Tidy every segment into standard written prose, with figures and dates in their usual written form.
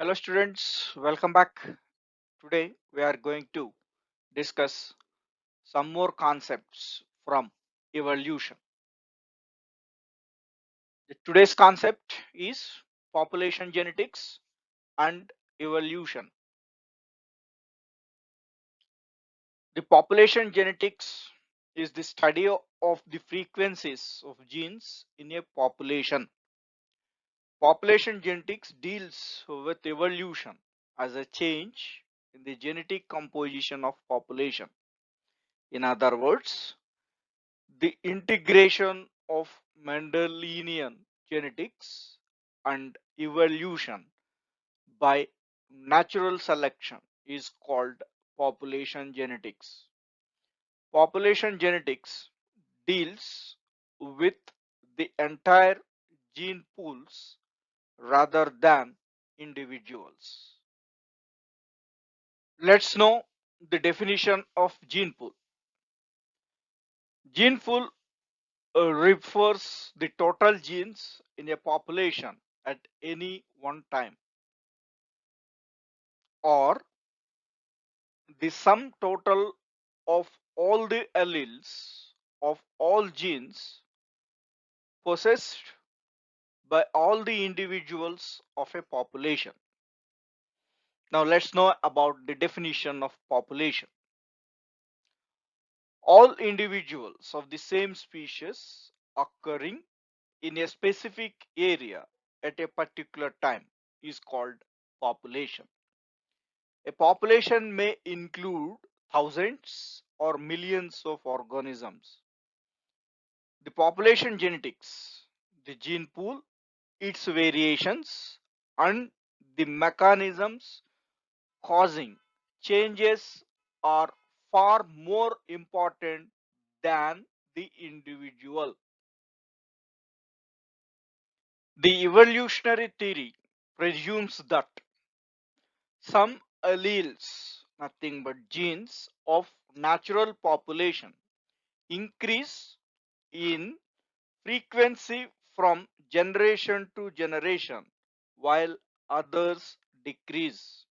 Hello students, welcome back. Today we are going to discuss some more concepts from evolution. Today's concept is population genetics and evolution. The population genetics is the study of the frequencies of genes in a population. Population genetics deals with evolution as a change in the genetic composition of population. In other words, the integration of Mendelian genetics and evolution by natural selection is called population genetics. Population genetics deals with the entire gene pools rather than individuals. Let's know the definition of gene pool. Gene pool refers the total genes in a population at any one time, or the sum total of all the alleles of all genes possessed by all the individuals of a population. Now let's know about the definition of population. All individuals of the same species occurring in a specific area at a particular time is called population. A population may include thousands or millions of organisms. The population genetics, the gene pool, its variations, and the mechanisms causing changes are far more important than the individual. The evolutionary theory presumes that some alleles, nothing but genes of natural population, increase in frequency from generation to generation while others decrease.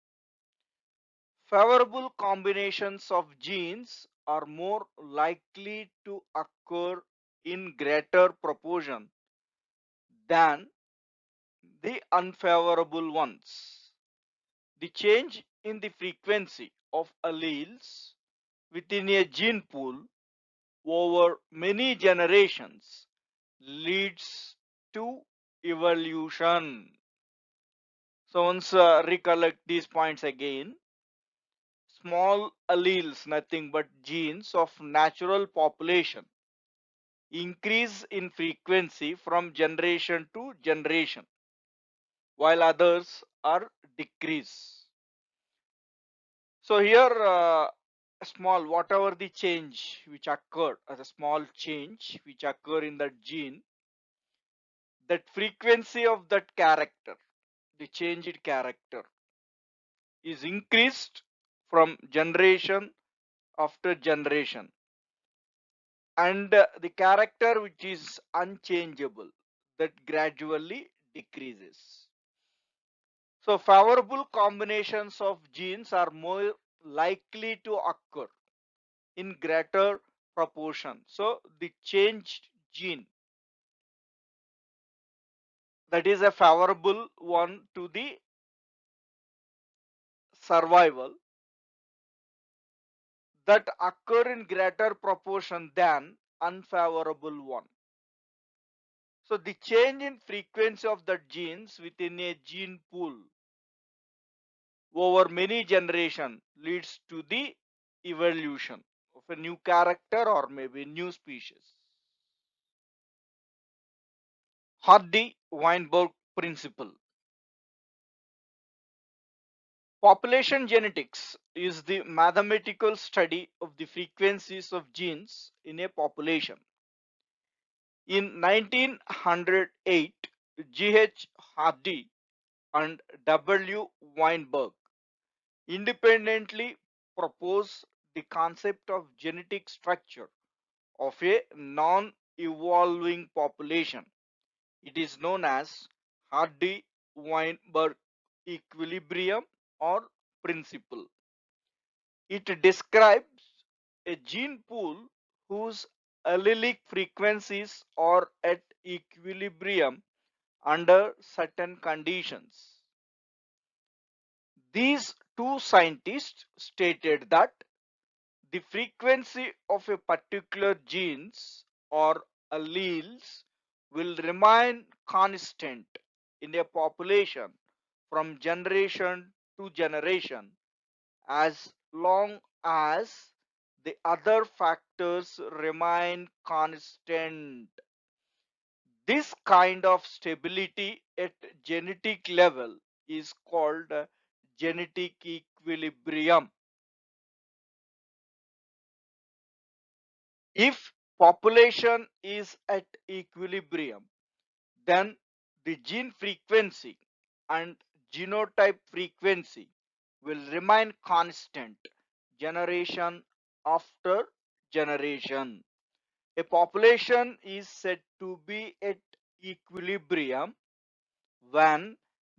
Favorable combinations of genes are more likely to occur in greater proportion than the unfavorable ones. The change in the frequency of alleles within a gene pool over many generations leads to evolution. So once recollect these points again. Small alleles, nothing but genes of natural population, increase in frequency from generation to generation, while others are decrease. So here, small, whatever the change which occurred as a small change which occur in that gene, that frequency of that character, the changed character, is increased from generation after generation, and the character which is unchangeable, that gradually decreases. So favorable combinations of genes are more likely to occur in greater proportion. So the changed gene, that is a favorable one to the survival, that occur in greater proportion than unfavorable one. So the change in frequency of the genes within a gene pool over many generations leads to the evolution of a new character or maybe new species. Hardy-Weinberg principle. Population genetics is the mathematical study of the frequencies of genes in a population. In 1908, G.H. Hardy and W. Weinberg independently proposed the concept of genetic structure of a non-evolving population. It is known as Hardy-Weinberg equilibrium or principle. It describes a gene pool whose allelic frequencies are at equilibrium under certain conditions. These two scientists stated that the frequency of a particular genes or alleles will remain constant in a population from generation to generation as long as the other factors remain constant. This kind of stability at genetic level is called genetic equilibrium. If population is at equilibrium, then the gene frequency and genotype frequency will remain constant generation after generation. A population is said to be at equilibrium when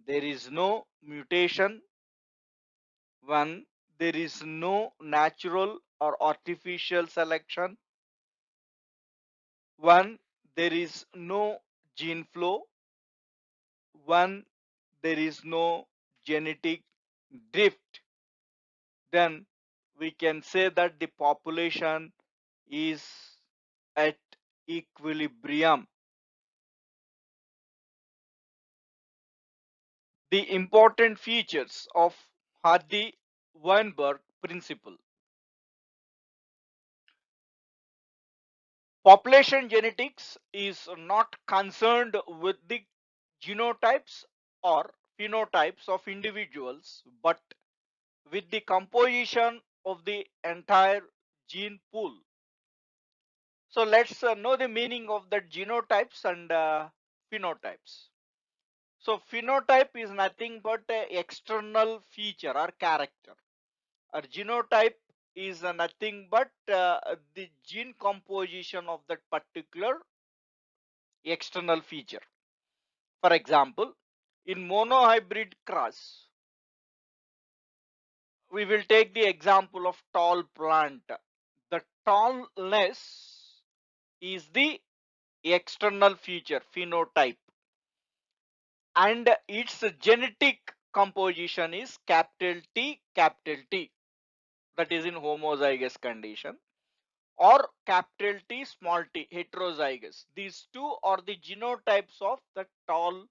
there is no mutation, when there is no natural or artificial selection, when there is no gene flow, when there is no genetic drift, then we can say that the population is at equilibrium. The important features of Hardy-Weinberg principle. Population genetics is not concerned with the genotypes or phenotypes of individuals, but with the composition of the entire gene pool. So let's know the meaning of the genotypes and phenotypes. So phenotype is nothing but a external feature or character. A genotype is nothing but the gene composition of that particular external feature. For example, in monohybrid cross, we will take the example of tall plant. The tallness is the external feature, phenotype, and its genetic composition is capital T, that is in homozygous condition, or capital T, small t, heterozygous. These two are the genotypes of the tall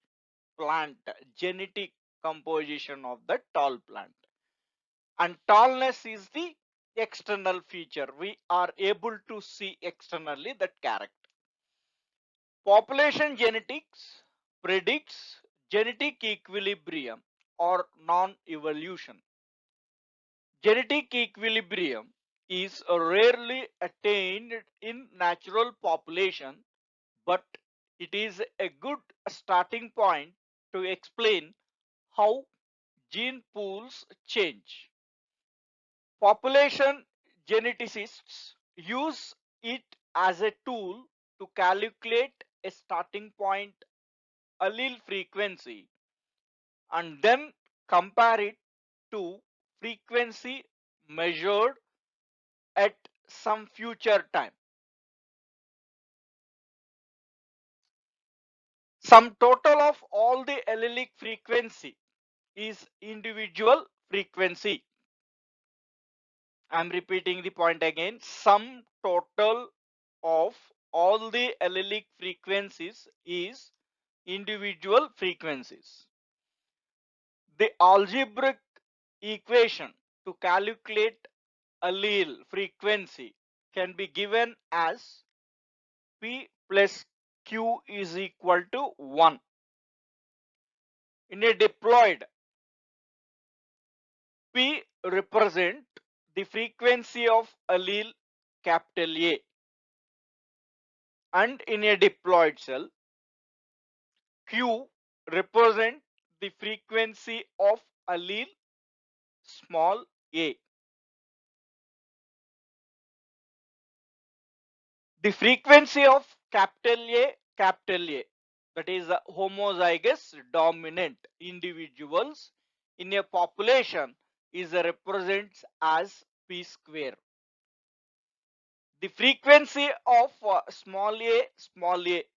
plant, genetic composition of the tall plant. And tallness is the external feature. We are able to see externally that character. Population genetics predicts genetic equilibrium or non-evolution. Genetic equilibrium is rarely attained in natural population, but it is a good starting point to explain how gene pools change. Population geneticists use it as a tool to calculate a starting point allele frequency and then compare it to frequency measured at some future time. Sum total of all the allelic frequency is individual frequency. I'm repeating the point again. Sum total of all the allelic frequencies is individual frequencies. The algebraic equation to calculate allele frequency can be given as P plus Q is equal to 1. In a diploid, P represent the frequency of allele capital A, and in a diploid cell, Q represent the frequency of allele small a. The frequency of capital A, that is homozygous dominant individuals, in a population is represents as p square. The frequency of small a,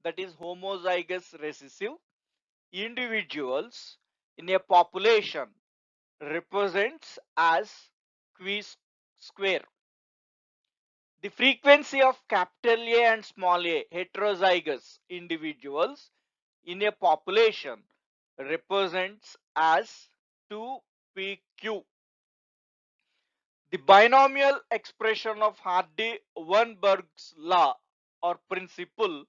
that is homozygous recessive individuals in a population, represents as q square. The frequency of capital A and small a heterozygous individuals in a population represents as 2pq. The binomial expression of Hardy-Weinberg's law or principle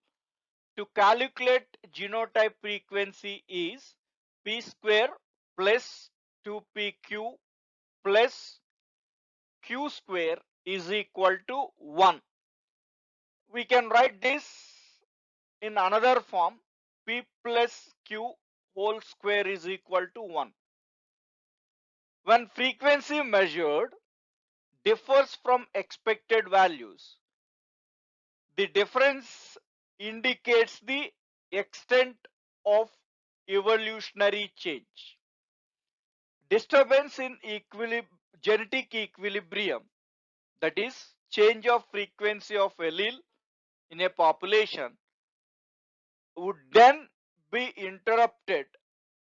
to calculate genotype frequency is p square plus 2pq plus q square is equal to 1. We can write this in another form: p plus q whole square is equal to 1. When frequency measured differs from expected values, the difference indicates the extent of evolutionary change. Disturbance in genetic equilibrium, that is, change of frequency of allele in a population, would then be interrupted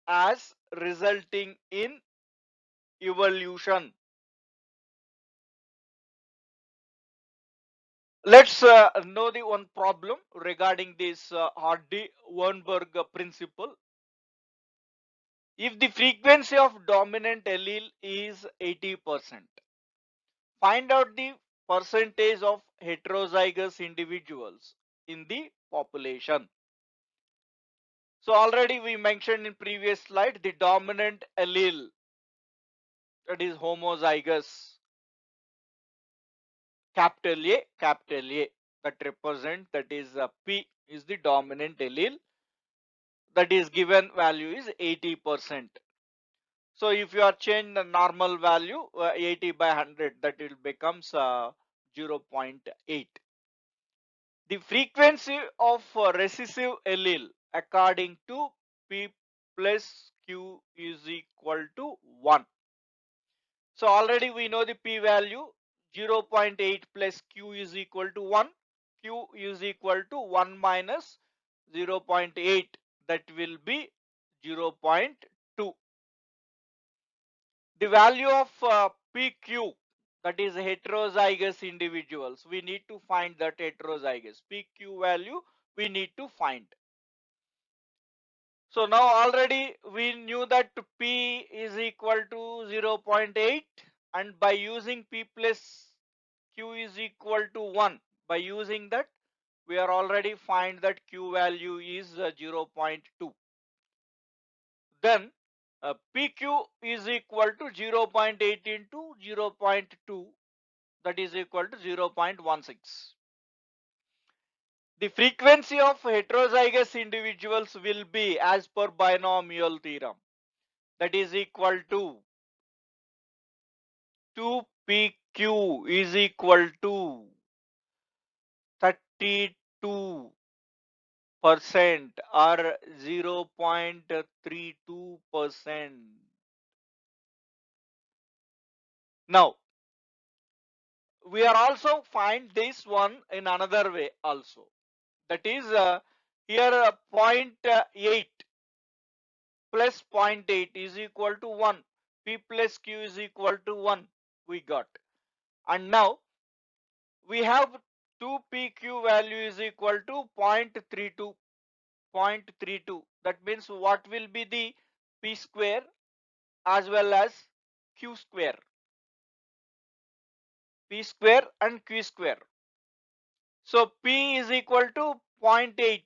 as resulting in evolution. Let's know the one problem regarding this Hardy-Weinberg principle. If the frequency of dominant allele is 80%, find out the percentage of heterozygous individuals in the population. So already we mentioned in previous slide the dominant allele, that is homozygous capital A, that represent, that is P is the dominant allele, that is given value is 80%. So if you are change the normal value 80 by 100, that will becomes 0.8. The frequency of recessive allele according to P plus Q is equal to 1. So already we know the p value: 0.8 plus q is equal to 1. Q is equal to 1 minus 0.8, that will be 0.2. The value of pq, that is heterozygous individuals, we need to find that heterozygous pq value we need to find. So now already we knew that p is equal to 0.8, and by using p plus q is equal to 1, by using that we are already find that q value is 0.2. Then pq is equal to 0.8 into 0.2, that is equal to 0.16. The frequency of heterozygous individuals will be as per binomial theorem, that is equal to 2pq is equal to 32% or 0.32%. Now we are also find this one in another way also, that is here 0.8 plus zero point 0.8 is equal to 1. P plus q is equal to 1 we got. And now we have 2pq value is equal to 0.32. 0.32. That means what will be the p square as well as q square? P square and q square. So p is equal to 0.8.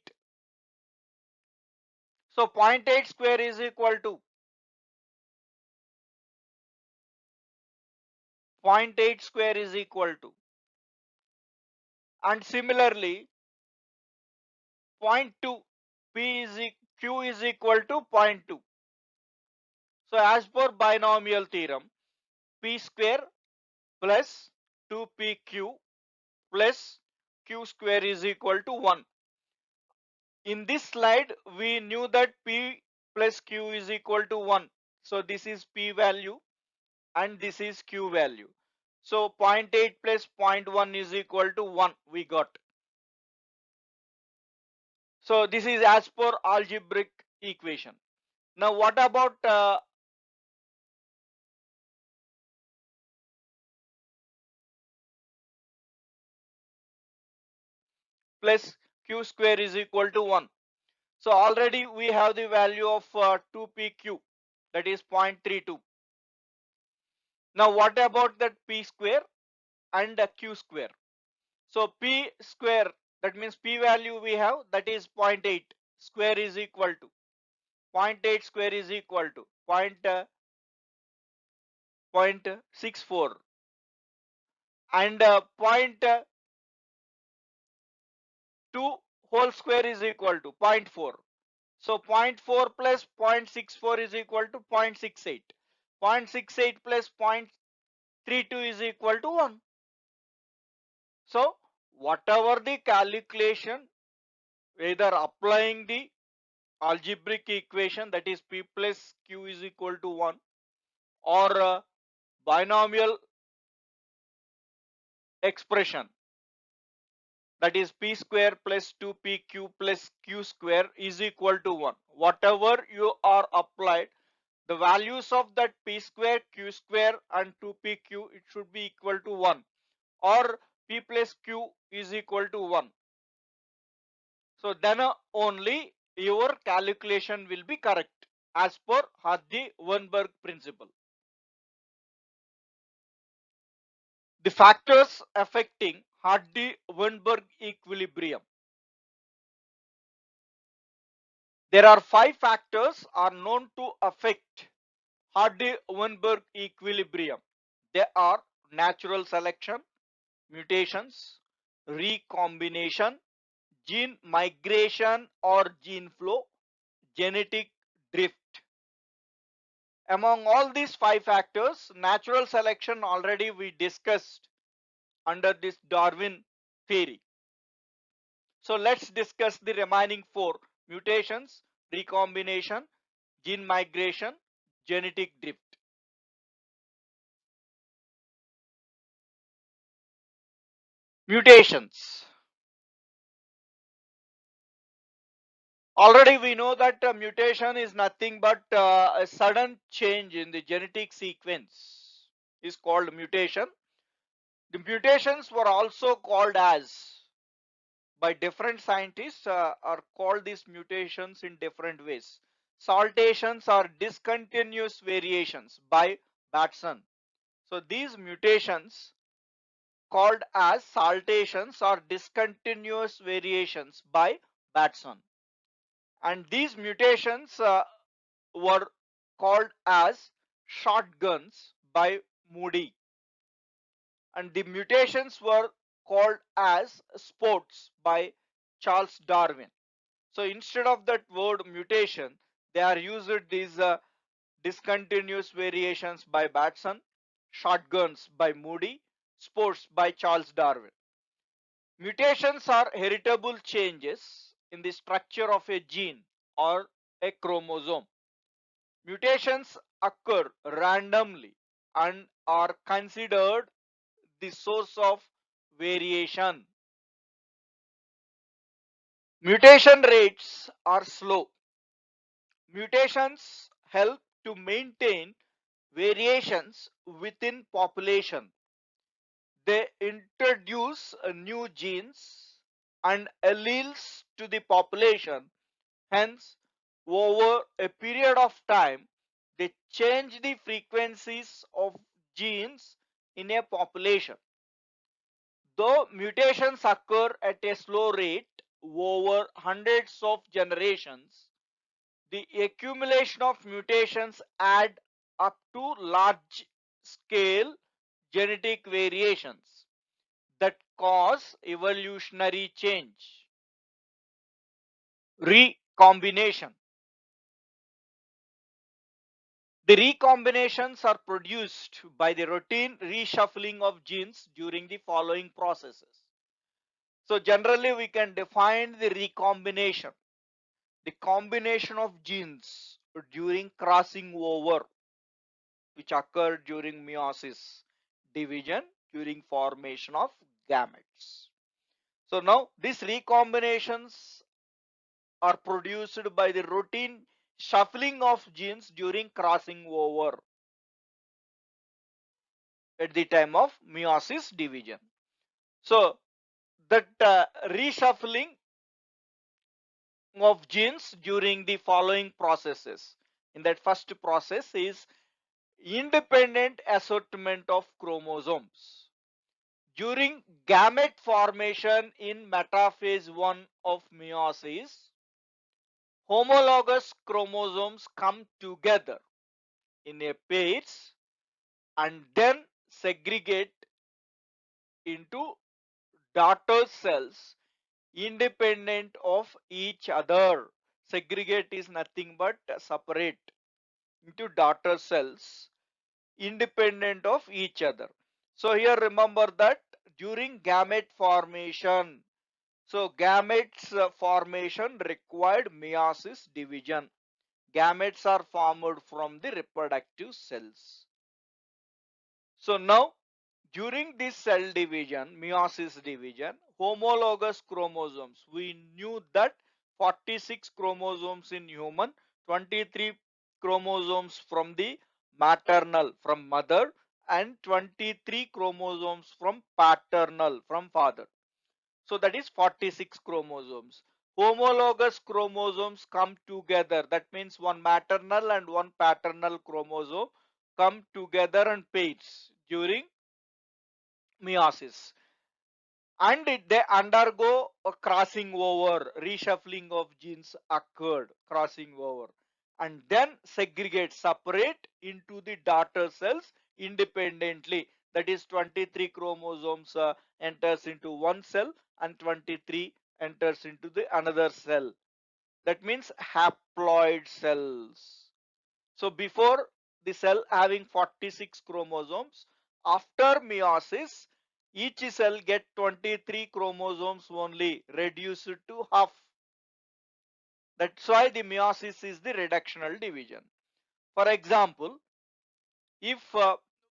So 0.8 square is equal to 0.8 square is equal to, and similarly 0.2 q is equal to 0.2. So as per binomial theorem, p square plus 2pq plus q square is equal to 1. In this slide we knew that p plus q is equal to 1. So this is P value and this is Q value. So 0.8 plus 0.1 is equal to 1 we got. So this is as per algebraic equation. Now what about plus Q square is equal to 1. So already we have the value of 2pq, that is 0.32. Now what about that p square and q square? So p square, that means p value we have, that is 0.8 square is equal to 0.8 square is equal to 0.64 and 0.2 whole square is equal to zero point 0.4. So 0.4 plus 0.64 is equal to 0.68. 0.68 plus 0.32 is equal to 1. So whatever the calculation, either applying the algebraic equation, that is p plus q is equal to 1, or binomial expression, that is p square plus 2pq plus q square is equal to 1. Whatever you are applied, the values of that p square, q square and 2pq, it should be equal to 1, or p plus q is equal to 1. So then only your calculation will be correct as per Hardy-Weinberg principle. The factors affecting Hardy-Weinberg equilibrium. There are 5 factors are known to affect Hardy-Weinberg equilibrium. They are natural selection, mutations, recombination, gene migration or gene flow, genetic drift. Among all these 5 factors, natural selection already we discussed under this Darwin theory. So let's discuss the remaining 4: mutations, recombination, gene migration, genetic drift. Mutations. Already we know that mutation is nothing but a sudden change in the genetic sequence is called mutation. The mutations were also called as, by different scientists, are called these mutations in different ways. Saltations are discontinuous variations by Batson. So these mutations called as saltations or discontinuous variations by Batson. And these mutations were called as shotguns by Moody. And the mutations were called as sports by Charles Darwin. So instead of that word mutation, they are used these discontinuous variations by Batson, shotguns by Moody, sports by Charles Darwin. Mutations are heritable changes in the structure of a gene or a chromosome. Mutations occur randomly and are considered the source of variation. Mutation rates are slow. Mutations help to maintain variations within population. They introduce new genes and alleles to the population. Hence, over a period of time, they change the frequencies of genes in a population. Though mutations occur at a slow rate over hundreds of generations, the accumulation of mutations add up to large scale genetic variations that cause evolutionary change. Recombination. The recombinations are produced by the routine reshuffling of genes during the following processes. So generally we can define the recombination: the combination of genes during crossing over which occur during meiosis division during formation of gametes. So now these recombinations are produced by the routine shuffling of genes during crossing over at the time of meiosis division. So that reshuffling of genes during the following processes. In that first process is independent assortment of chromosomes. During gamete formation in metaphase 1 of meiosis, homologous chromosomes come together in a pairs and then segregate into daughter cells independent of each other. Segregate is nothing but separate into daughter cells independent of each other. So here remember that during gamete formation, so gametes formation required meiosis division. Gametes are formed from the reproductive cells. So now during this cell division, meiosis division, homologous chromosomes, we knew that 46 chromosomes in human, 23 chromosomes from the maternal, from mother, and 23 chromosomes from paternal, from father. So that is 46 chromosomes. Homologous chromosomes come together. That means one maternal and one paternal chromosome come together and pairs during meiosis, and they undergo a crossing over, reshuffling of genes occurred, crossing over, and then segregate, separate into the daughter cells independently. That is 23 chromosomes enters into one cell and 23 enters into the another cell. That means haploid cells. So before the cell having 46 chromosomes, after meiosis, each cell get 23 chromosomes only, reduced to half. That's why the meiosis is the reductional division. For example, if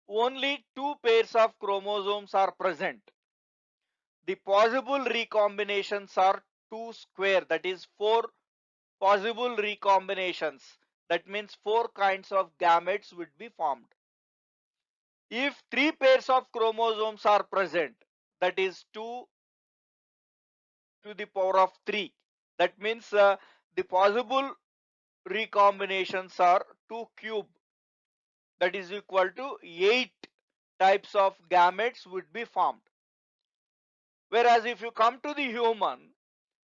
only two pairs of chromosomes are present, the possible recombinations are 2 square, that is 4 possible recombinations. That means 4 kinds of gametes would be formed. If 3 pairs of chromosomes are present, that is 2 to the power of 3. That means the possible recombinations are 2 cube. That is equal to 8 types of gametes would be formed. Whereas if you come to the human,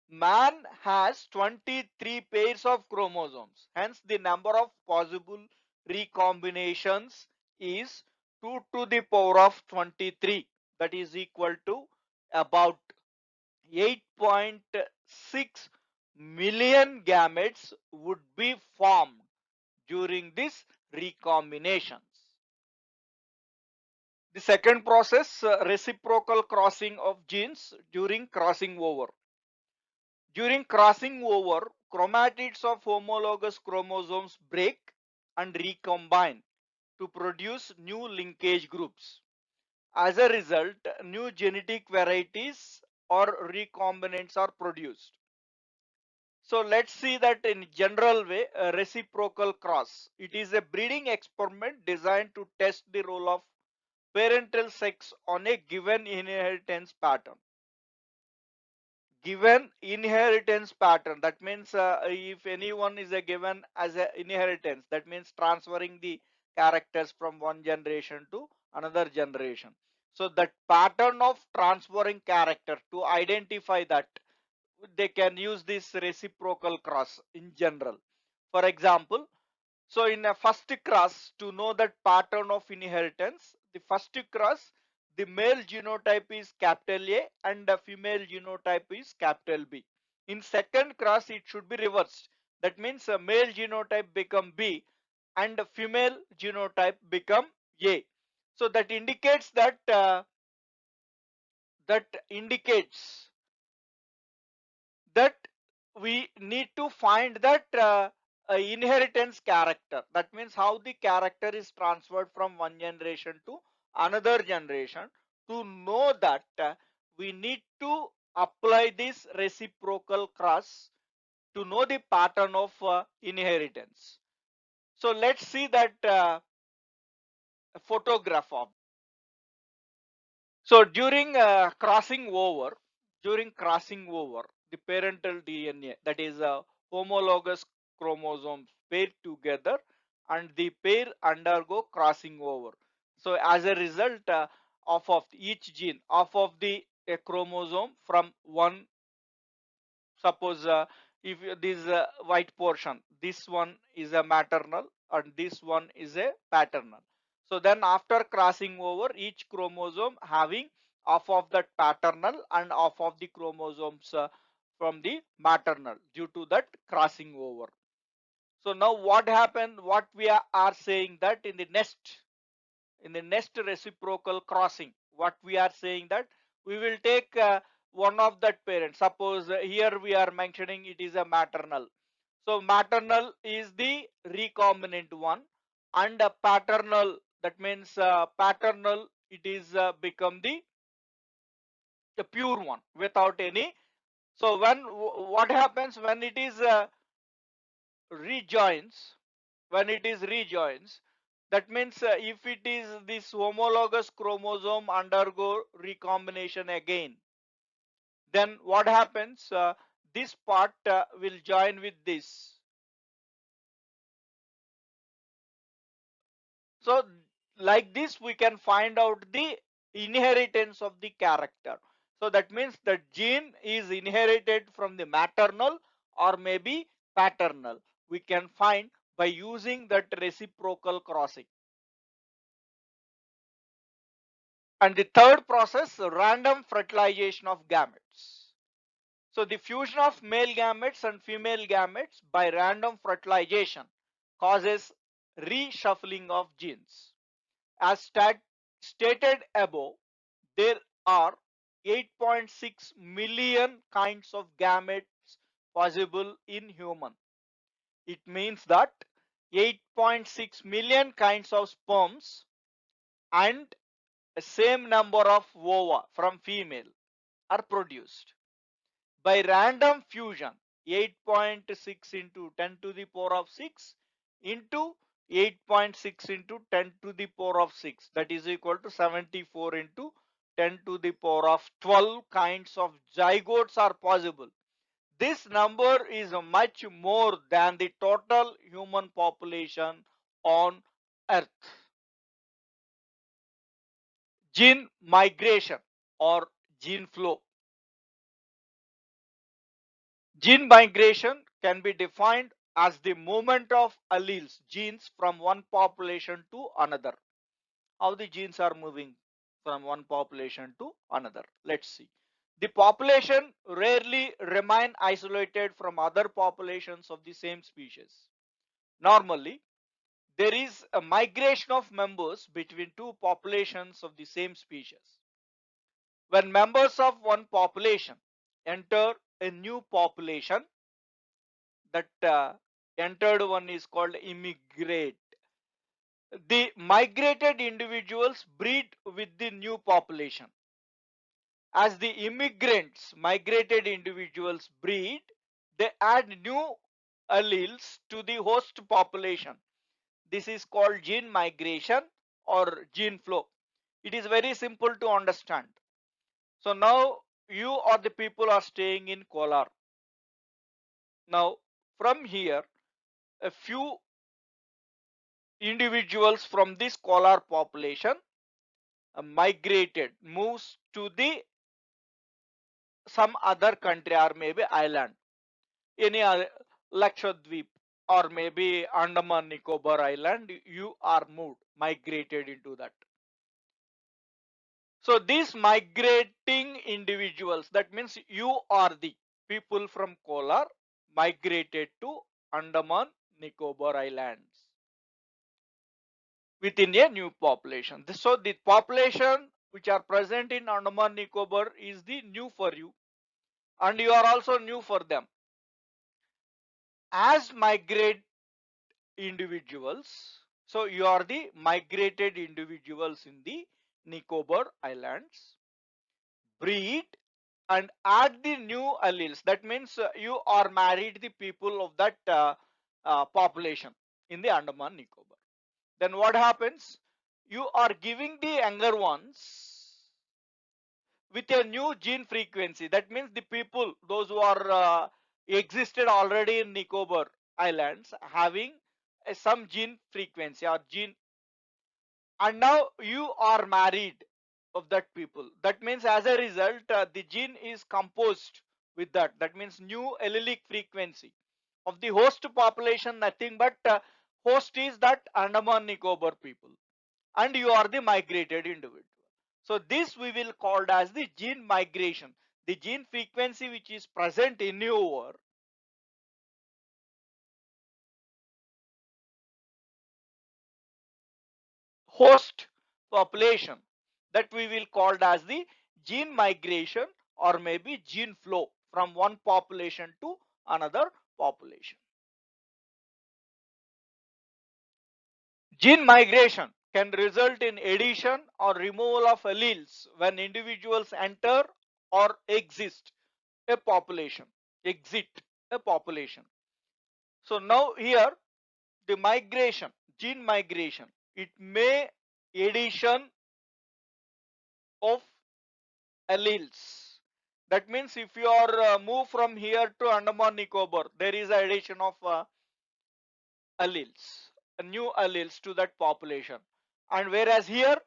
man has 23 pairs of chromosomes. Hence the number of possible recombinations is 2 to the power of 23. That is equal to about 8.6 million gametes would be formed during this recombinations. The second process, reciprocal crossing of genes during crossing over. During crossing over, chromatids of homologous chromosomes break and recombine to produce new linkage groups. As a result, new genetic varieties or recombinants are produced. So let's see that in general way, a reciprocal cross. It is a breeding experiment designed to test the role of parental sex on a given inheritance pattern. Given inheritance pattern, that means if anyone is a given as an inheritance, that means transferring the characters from one generation to another generation. So that pattern of transferring character, to identify that, they can use this reciprocal cross in general. For example, so in a first cross, to know that pattern of inheritance, the first cross, the male genotype is capital A and the female genotype is capital B. In second cross, it should be reversed. That means a male genotype become B and a female genotype become A. So that indicates that we need to find that inheritance character. That means how the character is transferred from one generation to another generation. To know that, we need to apply this reciprocal cross to know the pattern of inheritance. So let's see that photograph of. So during crossing over, the parental DNA, that is homologous chromosomes pair together and the pair undergo crossing over. So as a result, of each gene, of the a chromosome from one, suppose if this white portion, this one is a maternal and this one is a paternal. So then after crossing over, each chromosome having half of that paternal and half of the chromosomes from the maternal due to that crossing over. So now what happened, what we are saying that in the next reciprocal crossing, what we are saying that we will take one of that parent. Suppose here we are mentioning it is a maternal. So maternal is the recombinant one, and paternal, that means paternal, it is become the pure one without any. So what happens when it is rejoins, that means if it is this homologous chromosome undergo recombination again, then what happens, this part will join with this. So like this we can find out the inheritance of the character. So that means the gene is inherited from the maternal or maybe paternal, we can find by using that reciprocal crossing. And the third process, random fertilization of gametes. So the fusion of male gametes and female gametes by random fertilization causes reshuffling of genes. As stated above, there are 8.6 million kinds of gametes possible in human. It means that 8.6 million kinds of sperms and the same number of ova from female are produced by random fusion. 8.6 into 10 to the power of 6 into 8.6 into 10 to the power of 6, that is equal to 74 into 10 to the power of 12 kinds of zygotes are possible. This number is much more than the total human population on earth. Gene migration or gene flow. Gene migration can be defined as the movement of alleles, genes from one population to another. How the genes are moving from one population to another. Let's see. The population rarely remain isolated from other populations of the same species. Normally, there is a migration of members between two populations of the same species. When members of one population enter a new population, that entered one is called immigrate. The migrated individuals breed with the new population. As the immigrants migrated individuals breed, they add new alleles to the host population. This is called gene migration or gene flow. It is very simple to understand. So now you or the people are staying in Kolar. Now from here, a few individuals from this Kolar population migrated, moves to the some other country or maybe island, any other Lakshadweep or maybe Andaman Nicobar Island, you are moved, migrated into that. So these migrating individuals, that means you are the people from Kolar migrated to Andaman Nicobar Islands within a new population. So the population which are present in Andaman Nicobar is the new for you, and you are also new for them. As individuals. So you are the migrated individuals in the Nicobar Islands. Breed and add the new alleles. That means you are married the people of that population in the Andaman Nicobar. Then what happens? You are giving the younger ones with a new gene frequency. That means the people, those who are existed already in Nicobar Islands, having some gene frequency or gene, and now you are married of that people. That means as a result, the gene is composed with that. That means new allelic frequency of the host population, nothing but host is that Andaman Nicobar people, and you are the migrated individual. So this we will call as the gene migration. The gene frequency which is present in your host population, that we will call as the gene migration or maybe gene flow from one population to another population. Gene migration can result in addition or removal of alleles when individuals enter or exist a population, exit a population. So now here the migration, gene migration, it may addition of alleles. That means if you are move from here to Andaman Nicobar, there is addition of alleles, new alleles to that population. And whereas here,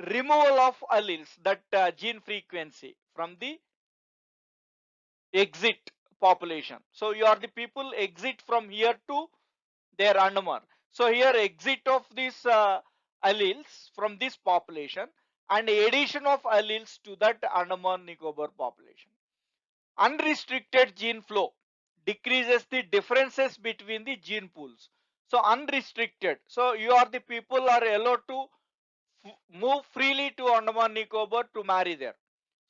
removal of alleles, that gene frequency from the exit population. So you are the people exit from here to their Andaman. So here exit of these alleles from this population and addition of alleles to that Andaman Nicobar population. Unrestricted gene flow decreases the differences between the gene pools. So unrestricted, so you are the people are allowed to move freely to Andaman Nicobar to marry there.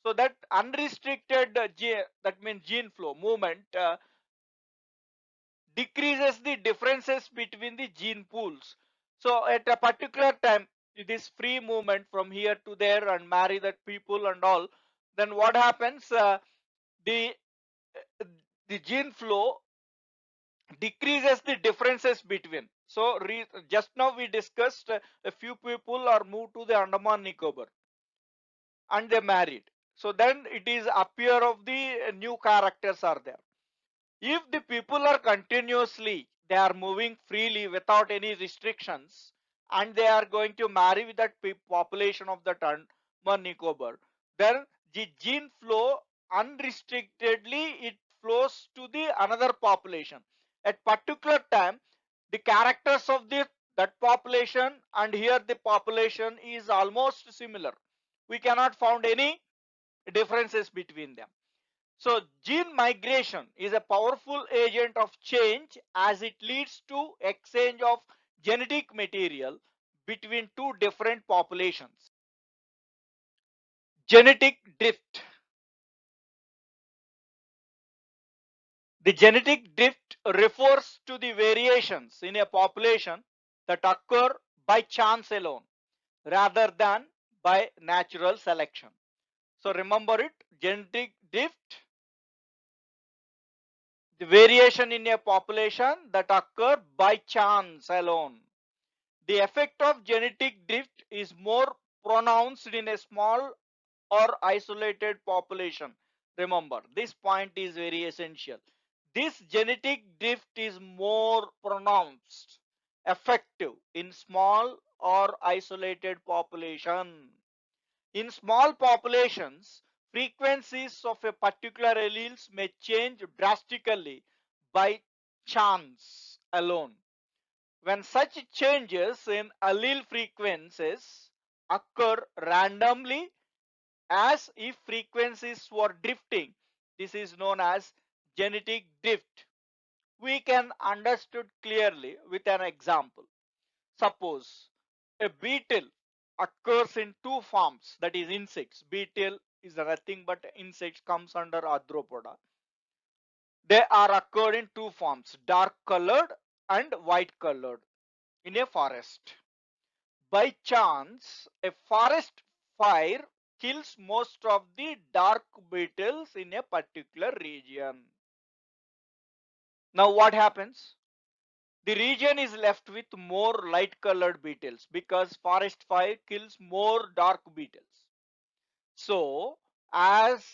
So that unrestricted that means gene flow movement decreases the differences between the gene pools. So at a particular time, this free movement from here to there and marry that people and all, then what happens? The the gene flow decreases the differences between. So just now we discussed a few people are moved to the Andaman Nicobar and they married. So then it is appear of the new characters are there. If the people are continuously, they are moving freely without any restrictions and they are going to marry with that population of the Andaman Nicobar, then the gene flow unrestrictedly it flows to the another population. At particular time, the characters of the that population and here the population is almost similar. We cannot found any differences between them. So gene migration is a powerful agent of change as it leads to exchange of genetic material between two different populations. Genetic drift. The genetic drift refers to the variations in a population that occur by chance alone rather than by natural selection. So remember it, genetic drift, the variation in a population that occur by chance alone. The effect of genetic drift is more pronounced in a small or isolated population. Remember, this point is very essential. This genetic drift is more pronounced, effective in small or isolated population. In small populations, frequencies of a particular alleles may change drastically by chance alone. When such changes in allele frequencies occur randomly as if frequencies were drifting, this is known as genetic drift. We can understood clearly with an example. Suppose a beetle occurs in two forms, that is insects. Beetle is nothing but insects, comes under arthropoda. They are occurred in two forms, dark colored and white colored in a forest. By chance, a forest fire kills most of the dark beetles in a particular region. Now what happens? The region is left with more light colored beetles because forest fire kills more dark beetles. So, as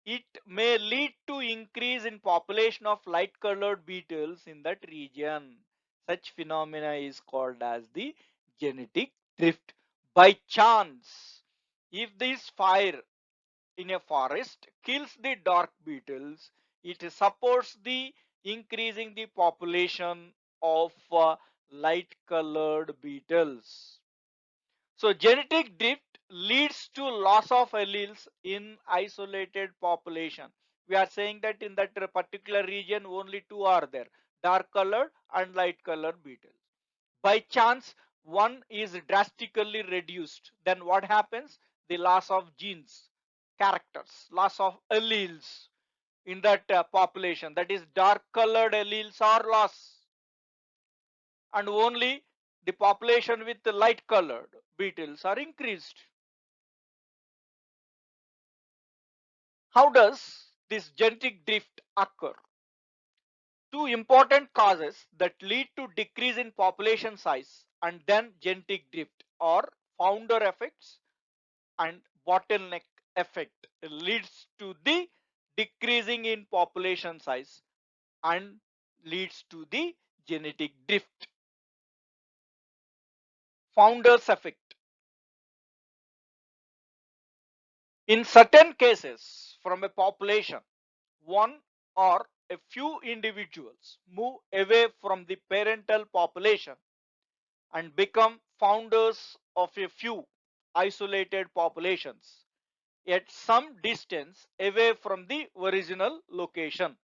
it may lead to increase in population of light colored beetles in that region. Such phenomena is called as the genetic drift. By chance, if this fire in a forest kills the dark beetles, it supports the increasing the population of light colored beetles. So genetic drift leads to loss of alleles in isolated population. We are saying that in that particular region only two are there, dark colored and light colored beetles. By chance, one is drastically reduced. Then what happens? The loss of genes, characters, loss of alleles in that population. That is, dark colored alleles are lost, and only the population with the light colored beetles are increased. How does this genetic drift occur? Two important causes that lead to decrease in population size and then genetic drift are founder effects and bottleneck effect. It leads to the decreasing in population size and leads to the genetic drift. Founders effect. In certain cases, from a population, one or a few individuals move away from the parental population and become founders of a few isolated populations at some distance away from the original location.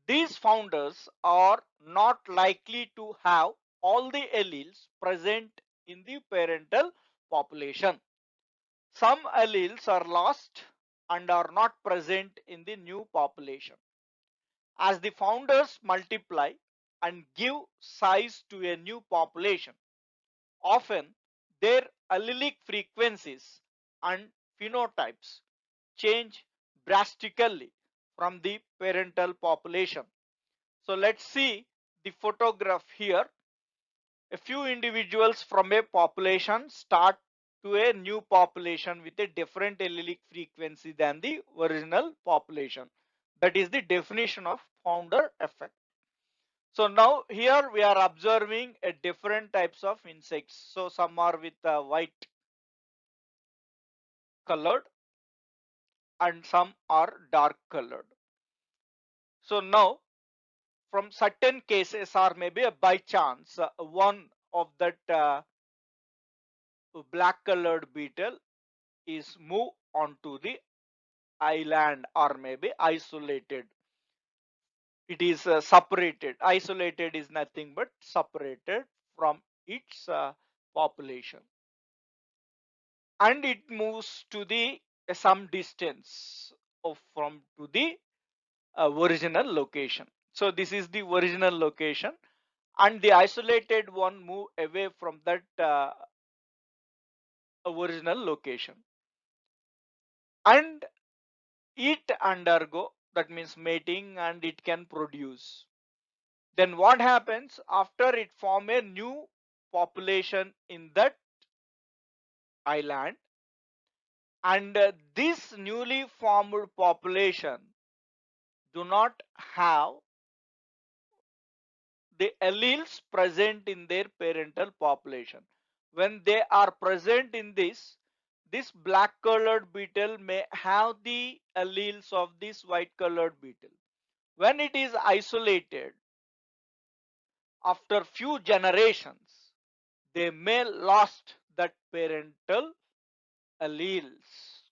These founders are not likely to have all the alleles present in the parental population. Some alleles are lost and are not present in the new population. As the founders multiply and give size to a new population, often their allelic frequencies and phenotypes change drastically from the parental population. So let's see the photograph here. A few individuals from a population start to a new population with a different allelic frequency than the original population. That is the definition of founder effect. So now here we are observing a different types of insects. So some are with white colored and some are dark colored. So now from certain cases or maybe by chance one of that black colored beetle is moved onto the island or maybe isolated. It is separated. Isolated is nothing but separated from its population, and it moves to the some distance of from to the original location. So this is the original location, and the isolated one move away from that original location, and it undergo, that means mating, and it can produce. Then what happens after it form a new population in that island, and this newly formed population do not have the alleles present in their parental population. When they are present in this black colored beetle may have the alleles of this white colored beetle. When it is isolated after few generations, they may lost that parental alleles.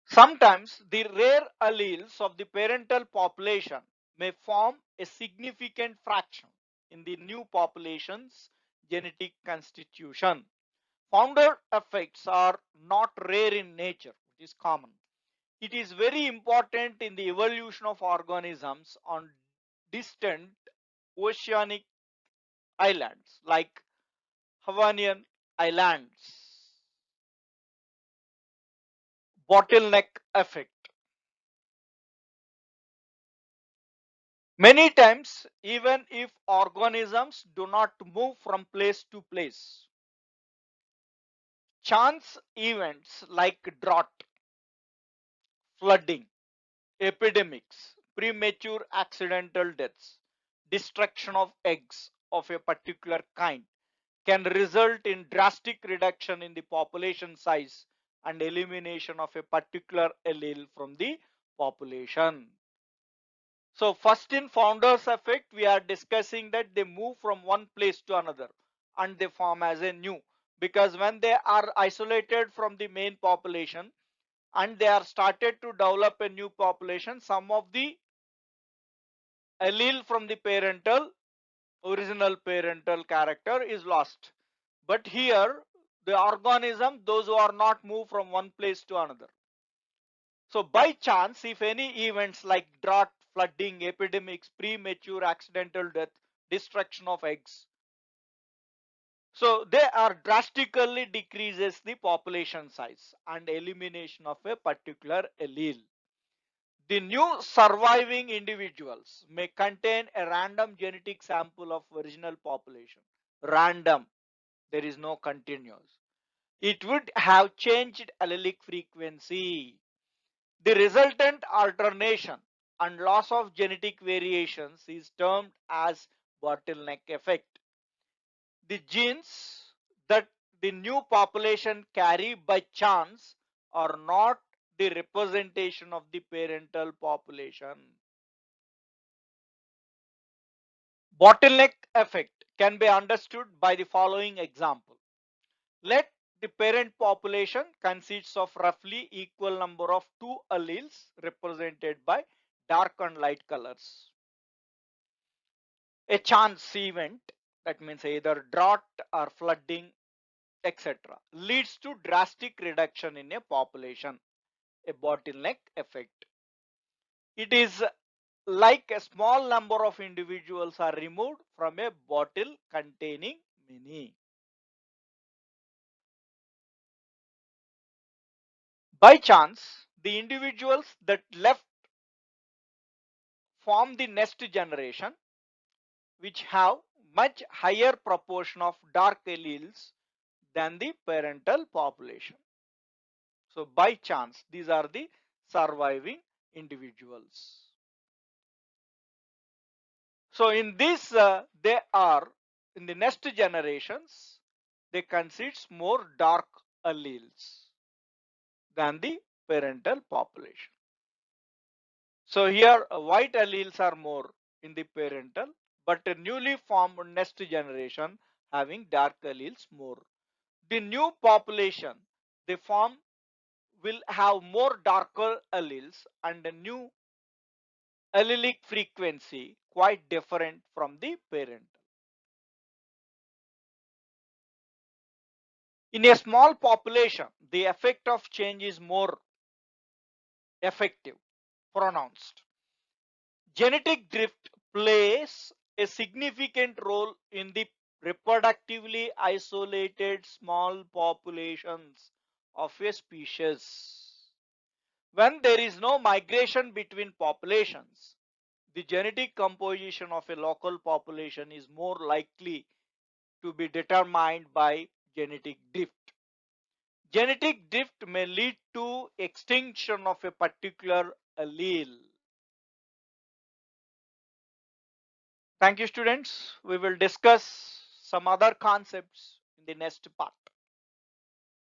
Sometimes the rare alleles of the parental population may form a significant fraction in the new population's genetic constitution. Founder effects are not rare in nature, it is common. It is very important in the evolution of organisms on distant oceanic islands like Hawaiian Islands. Bottleneck effect. Many times, even if organisms do not move from place to place, chance events like drought, flooding, epidemics, premature accidental deaths, destruction of eggs of a particular kind can result in drastic reduction in the population size and elimination of a particular allele from the population. So first in founders effect, we are discussing that they move from one place to another and they form as a new, because when they are isolated from the main population and they are started to develop a new population, some of the allele from the original parental character is lost. But here the organism, those who are not moved from one place to another. So by chance, if any events like drought, flooding, epidemics, premature accidental death, destruction of eggs, so they are drastically decreases the population size and elimination of a particular allele. The new surviving individuals may contain a random genetic sample of original population. Random, there is no continuous. It would have changed allelic frequency. The resultant alternation and loss of genetic variations is termed as bottleneck effect. The genes that the new population carry by chance are not the representation of the parental population. Bottleneck effect can be understood by the following example. Let the parent population consists of roughly equal number of two alleles represented by dark and light colors. A chance event, that means either drought or flooding, etc., leads to drastic reduction in a population, a bottleneck effect. It is like a small number of individuals are removed from a bottle containing many. By chance, the individuals that left form the next generation, which have much higher proportion of dark alleles than the parental population. So by chance, these are the surviving individuals. So in this, they are in the next generations, they consist more dark alleles than the parental population. So here white alleles are more in the parental, but a newly formed next generation having dark alleles more. The new population they form will have more darker alleles and a new allelic frequency quite different from the parental. In a small population, the effect of change is more effective, pronounced. Genetic drift plays a significant role in the reproductively isolated small populations of a species. When there is no migration between populations, the genetic composition of a local population is more likely to be determined by genetic drift. Genetic drift may lead to extinction of a particular allele. Thank you, students. We will discuss some other concepts in the next part.